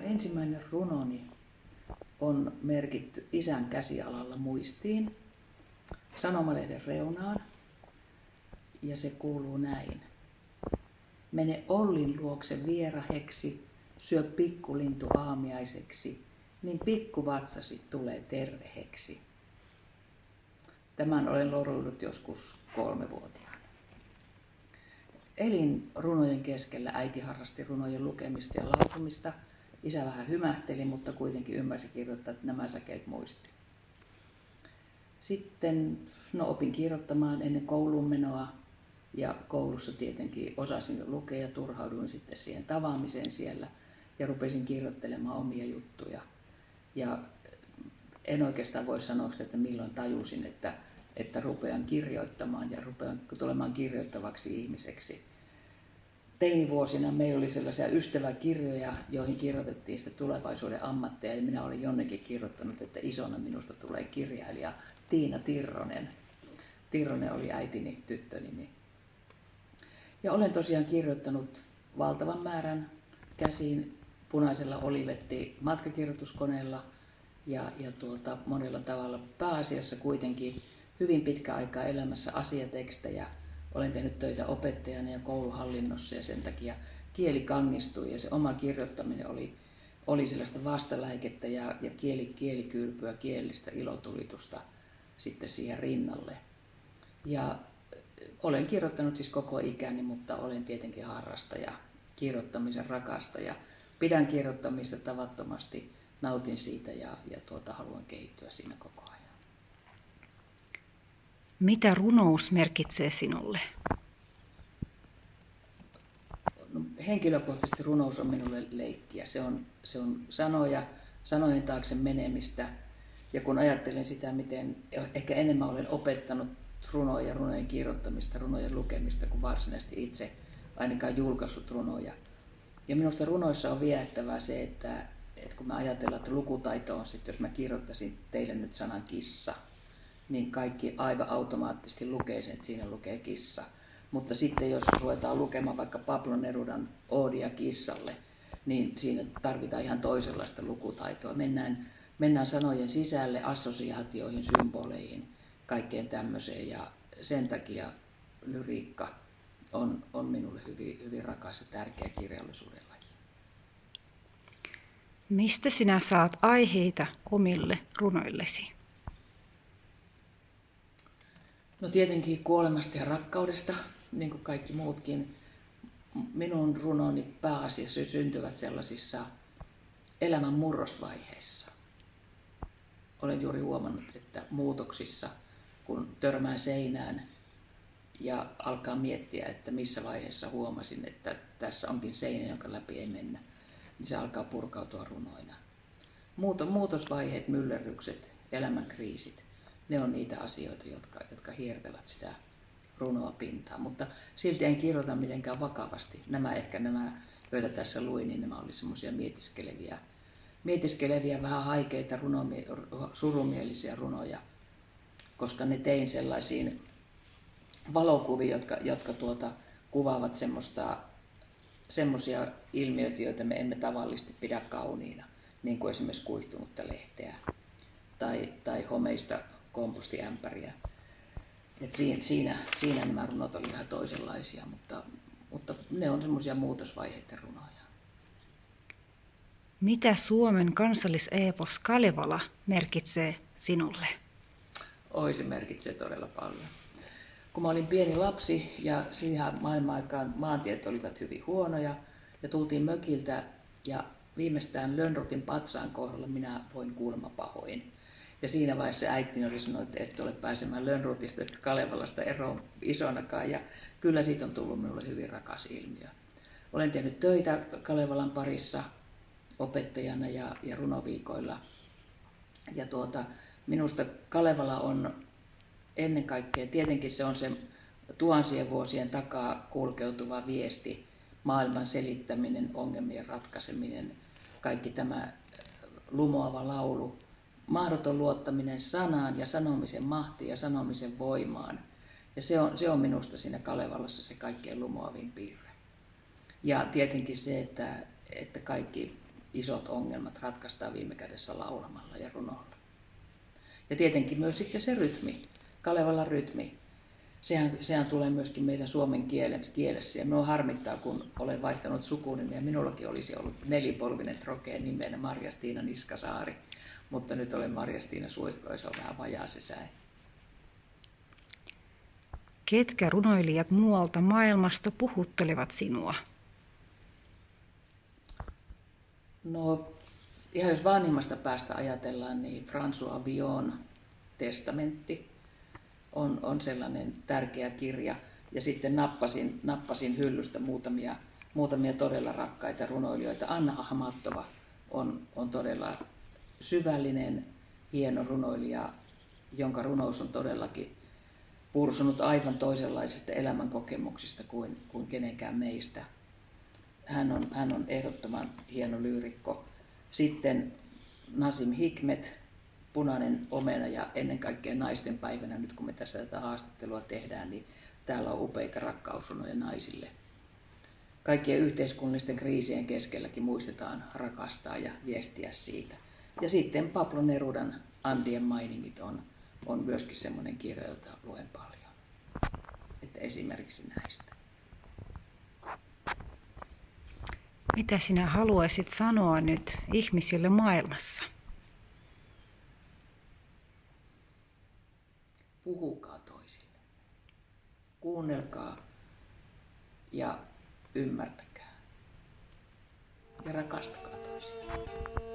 Ensimmäinen runoni on merkitty isän käsialalla muistiin sanomalehden reunaan ja se kuuluu näin. Mene Ollin luokse vieraheksi, syö pikkulintu aamiaiseksi, niin pikkuvatsasi tulee terveheksi. Tämän olen loruillut joskus 3-vuotiaana. Elin runojen keskellä, äiti harrasti runojen lukemista ja lausumista. Isä vähän hymähteli, mutta kuitenkin ymmärsi kirjoittaa, että nämä säkeet muisti. Sitten opin kirjoittamaan ennen kouluun menoa ja koulussa tietenkin osasin lukea ja turhauduin sitten siihen tavaamiseen siellä ja rupesin kirjoittelemaan omia juttuja. Ja en oikeastaan voi sanoa sitä, että milloin tajusin, että rupean kirjoittamaan ja rupean tulemaan kirjoittavaksi ihmiseksi. Teinivuosina meillä oli sellaisia ystäväkirjoja, joihin kirjoitettiin sitä tulevaisuuden ammatteja ja minä olin jonnekin kirjoittanut, että isona minusta tulee kirjailija Tiina Tirronen. Tirronen oli äitini tyttönimi. Ja olen tosiaan kirjoittanut valtavan määrän käsiin punaisella Olivetti matkakirjoituskoneella ja monella tavalla pääasiassa kuitenkin hyvin pitkä aikaa elämässä asiatekstejä. Olen tehnyt töitä opettajana ja kouluhallinnossa ja sen takia kieli kangistui ja se oma kirjoittaminen oli sellaista vastaläikettä ja kielikylpyä, kielistä ilotulitusta sitten siihen rinnalle. Ja olen kirjoittanut siis koko ikäni, mutta olen tietenkin harrastaja, kirjoittamisen rakastaja. Pidän kirjoittamista tavattomasti, nautin siitä ja haluan kehittyä siinä koko ajan. Mitä runous merkitsee sinulle? No, henkilökohtaisesti runous on minulle leikkiä. Se on sanojen taakse menemistä. Ja kun ajattelen sitä, miten ehkä enemmän olen opettanut runoja ja runojen kirjoittamista, runojen lukemista, kuin varsinaisesti itse ainakaan julkaissut runoja. Ja minusta runoissa on viehättävää se, että kun me ajatellaan, että lukutaito on sitten, jos mä kirjoittaisin teille nyt sanan kissa, niin kaikki aivan automaattisesti lukee sen, että siinä lukee kissa. Mutta sitten jos ruvetaan lukemaan vaikka Pablo Nerudan Oodia kissalle, niin siinä tarvitaan ihan toisenlaista lukutaitoa. Mennään sanojen sisälle, assosiaatioihin, symboleihin, kaikkeen tämmöiseen. Ja sen takia lyriikka on minulle hyvin, hyvin rakas ja tärkeä kirjallisuuden laji. Mistä sinä saat aiheita omille runoillesi? No tietenkin kuolemasta ja rakkaudesta, niin kuin kaikki muutkin. Minun runoni pääasiassa syntyvät sellaisissa elämän murrosvaiheissa. Olen juuri huomannut, että muutoksissa, kun törmään seinään ja alkaa miettiä, että missä vaiheessa huomasin, että tässä onkin seinä, jonka läpi ei mennä, niin se alkaa purkautua runoina. Muutosvaiheet, myllerrykset, elämänkriisit, ne on niitä asioita, jotka hiertävät sitä runoa pintaa, mutta silti en kirjoita mitenkään vakavasti. Nämä, joita tässä luin, niin nämä oli semmoisia mietiskeleviä, vähän haikeita, surumielisiä runoja, koska ne tein sellaisiin valokuviin, jotka kuvaavat semmoisia ilmiöitä, joita me emme tavallisesti pidä kauniina, niin kuin esimerkiksi kuihtunutta lehteä tai homeista kompostiämpäriä. Et siinä nämä runot olivat vähän toisenlaisia, mutta ne on semmoisia muutosvaiheiden runoja. Mitä Suomen kansalliseepos Kalevala merkitsee sinulle? Se merkitsee todella paljon. Kun mä olin pieni lapsi ja siihen maailman aikaan maantiet olivat hyvin huonoja ja tultiin mökiltä ja viimeistään Lönnrotin patsaan kohdalla minä voin kuulemma pahoin. Ja siinä vaiheessa äitini oli sanonut, että et ole pääsemään Lönnrotista että Kalevalasta eroon isonakaan. Ja kyllä siitä on tullut minulle hyvin rakas ilmiö. Olen tehnyt töitä Kalevalan parissa opettajana ja runoviikoilla. Ja minusta Kalevala on ennen kaikkea, tietenkin se on se tuhansien vuosien takaa kulkeutuva viesti, maailman selittäminen, ongelmien ratkaiseminen, kaikki tämä lumoava laulu. Mahdoton luottaminen sanaan ja sanomisen mahtiin ja sanomisen voimaan. Ja se on minusta siinä Kalevalassa se kaikkein lumoavin piirre. Ja tietenkin se, että kaikki isot ongelmat ratkaistaan viime kädessä laulamalla ja runolla. Ja tietenkin myös sitten se rytmi, Kalevalan rytmi. Sehän tulee myöskin meidän suomen kielessä. Ja minua harmittaa, kun olen vaihtanut sukunimiä. Minullakin olisi ollut nelipolvinen trokeen nimenä Marja-Stiina Niskasaari. Mutta nyt olen Marja-Stiina Suihko ja se on vähän vajaa se säe. Ketkä runoilijat muualta maailmasta puhuttelevat sinua? No, ihan jos vanhimmasta päästä ajatellaan, niin François Villon Testamentti on sellainen tärkeä kirja. Ja sitten nappasin hyllystä muutamia todella rakkaita runoilijoita. Anna Ahmatova on todella syvällinen, hieno runoilija, jonka runous on todellakin pursunut aivan toisenlaisista elämänkokemuksista kuin kenenkään meistä. Hän on ehdottoman hieno lyyrikko. Sitten Nazim Hikmet, Punainen omena ja ennen kaikkea naisten päivänä, nyt kun me tässä tätä haastattelua tehdään, niin täällä on upeita rakkausrunoja naisille. Kaikkien yhteiskunnallisten kriisien keskelläkin muistetaan rakastaa ja viestiä siitä. Ja sitten Pablo Nerudan Andien mainingit on myöskin semmoinen kirja, jota luen paljon. Että esimerkiksi näistä. Mitä sinä haluaisit sanoa nyt ihmisille maailmassa? Puhukaa toisille. Kuunnelkaa ja ymmärtäkää. Ja rakastakaa toisiaan.